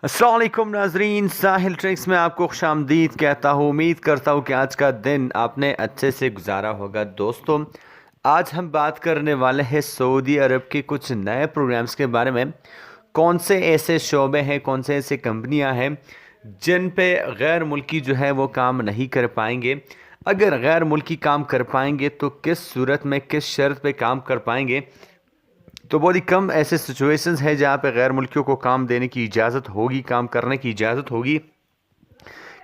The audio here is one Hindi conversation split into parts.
अस्सलाम वालेकुम नाजरीन, साहिल ट्रिक्स में आपको खुशामदीद कहता हूँ। उम्मीद करता हूँ कि आज का दिन आपने अच्छे से गुजारा होगा। दोस्तों, आज हम बात करने वाले हैं सऊदी अरब के कुछ नए प्रोग्राम्स के बारे में। कौन से ऐसे शोबे हैं, कौन से ऐसे कंपनियां हैं जिन पे गैर मुल्की जो है वो काम नहीं कर पाएंगे। अगर गैर मुल्की काम कर पाएंगे तो किस सूरत में, किस शर्त पे काम कर पाएंगे। तो बहुत ही कम ऐसे सिचुएशंस हैं जहाँ पे गैर मुल्कियों को काम देने की इजाज़त होगी, काम करने की इजाज़त होगी।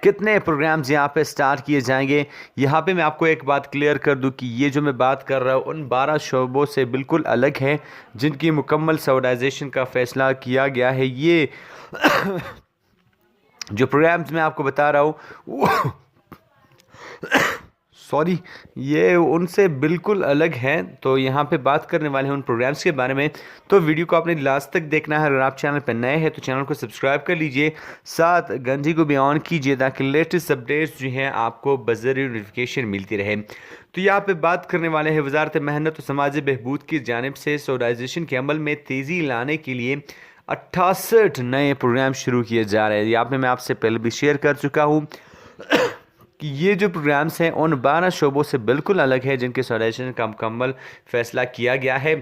कितने प्रोग्राम्स यहाँ पे स्टार्ट किए जाएंगे। यहाँ पे मैं आपको एक बात क्लियर कर दूँ कि ये जो मैं बात कर रहा हूँ उन 12 शोबों से बिल्कुल अलग है जिनकी मुकम्मल सऊदाइजेशन का फ़ैसला किया गया है। ये जो प्रोग्राम्स मैं आपको बता रहा हूँ सॉरी, ये उनसे बिल्कुल अलग हैं। तो यहाँ पे बात करने वाले हैं उन प्रोग्राम्स के बारे में। तो वीडियो को आपने लास्ट तक देखना है। अगर आप चैनल पर नए हैं तो चैनल को सब्सक्राइब कर लीजिए, साथ घंटी को भी ऑन कीजिए ताकि लेटेस्ट अपडेट्स जो हैं आपको बज़रिए नोटिफिकेशन मिलती रहे। तो यहाँ पे बात करने वाले हैं वजारत मेहनत और समाजी बहबूद की जानिब से सऊदाइजेशन के अमल में तेज़ी लाने के लिए 68 नए प्रोग्राम शुरू किए जा रहे हैं। यहाँ पे मैं आपसे पहले भी शेयर कर चुका हूँ कि ये जो प्रोग्राम्स हैं उन 12 शोबों से बिल्कुल अलग है जिनके सॉल्यूशन का मुकम्मल फैसला किया गया है।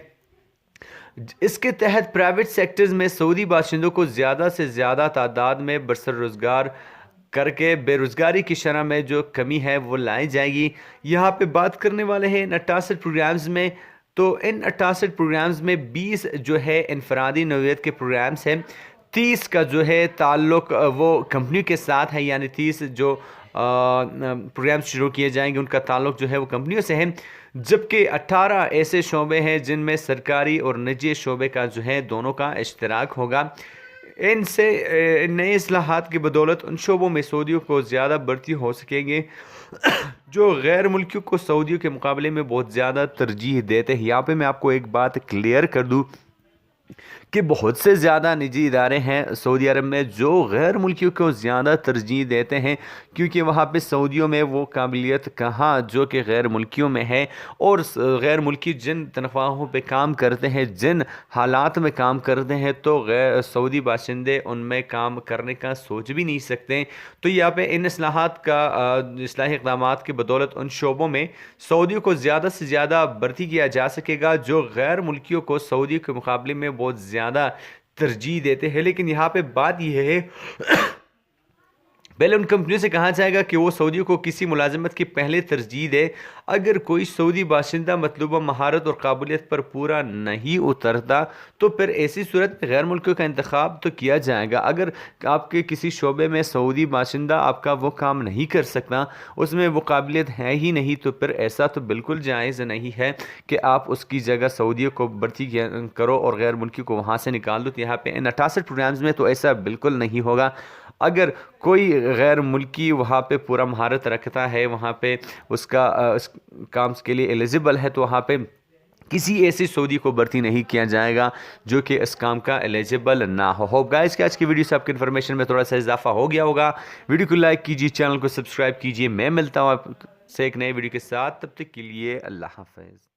इसके तहत प्राइवेट सेक्टर्स में सऊदी बाशिंदों को ज़्यादा से ज़्यादा तादाद में बरसर रोज़गार करके बेरोज़गारी की शरह में जो कमी है वो लाई जाएगी। यहाँ पे बात करने वाले हैं इन 68 प्रोग्राम्स में। तो इन 68 प्रोग्राम्स में 20 जो है इनफरादी नौइयत के प्रोग्राम्स हैं। 30 का जो है ताल्लुक वो कंपनी के साथ है, यानी 30 जो प्रोग्राम्स शुरू किए जाएंगे उनका ताल्लुक जो है वो कंपनियों से है। जबकि 18 ऐसे शोबे हैं जिनमें सरकारी और निजी शोबे का जो है दोनों का इश्तराक होगा। इनसे नए इस्लाहात की बदौलत उन शोबों में सऊदियों को ज़्यादा भर्ती हो सकेंगे जो गैर मुल्कियों को सऊदियों के मुकाबले में बहुत ज़्यादा तरजीह देते हैं। यहाँ पे मैं आपको एक बात क्लियर कर दूँ कि बहुत से ज़्यादा निजी इदारे हैं सऊदी अरब में जो गैर मुल्कियों को ज़्यादा तरजीह देते हैं, क्योंकि वहाँ पे सऊदियों में वो काबिलियत कहाँ जो कि गैर मुल्कियों में है। और गैर मुल्की जिन तनख्वाहों पे काम करते हैं, जिन हालात में काम करते हैं, तो गैर सऊदी बाशिंदे उनमें काम करने का सोच भी नहीं सकते। तो यहाँ पे इन इस्लाहात का इस्लाही इक़दाम की बदौलत उन शोबों में सऊदियों को ज़्यादा से ज़्यादा भर्ती किया जा सकेगा जो गैर मुल्कियों को सऊदी के मुकाबले में बहुत ज़्यादा तरजीह देते हैं। लेकिन यहाँ पे बात यह है पहले उन कंपनियों से कहा जाएगा कि वो सऊदियों को किसी मुलाजमत की पहले तरजीह दे। अगर कोई सऊदी बाशिंदा मतलूबा महारत और काबिलियत पर पूरा नहीं उतरता तो फिर ऐसी सूरत में गैर मुल्कियों का इंतखाब तो किया जाएगा। अगर आपके किसी शोबे में सऊदी बाशिंदा आपका वो काम नहीं कर सकता, उसमें वो काबिलियत है ही नहीं, तो फिर ऐसा तो बिल्कुल जायज़ नहीं है कि आप उसकी जगह सऊदियों को भर्ती करो और गैर मुल्की को वहाँ से निकाल दो। तो यहाँ पे इन 68 प्रोग्राम्स में तो ऐसा बिल्कुल नहीं होगा। अगर कोई गैर मुल्की वहाँ पे पूरा महारत रखता है, वहाँ पे उसका उस काम के लिए एलिजिबल है, तो वहाँ पे किसी ऐसी सऊदी को भर्ती नहीं किया जाएगा जो कि इस काम का एलिजिबल ना हो। होप गाइस कि आज की वीडियो से आपकी इन्फॉर्मेशन में थोड़ा सा इजाफा हो गया होगा। वीडियो को लाइक कीजिए, चैनल को सब्सक्राइब कीजिए। मैं मिलता हूँ आपसे एक नए वीडियो के साथ, तब तक के लिए अल्लाह हाफ़िज़।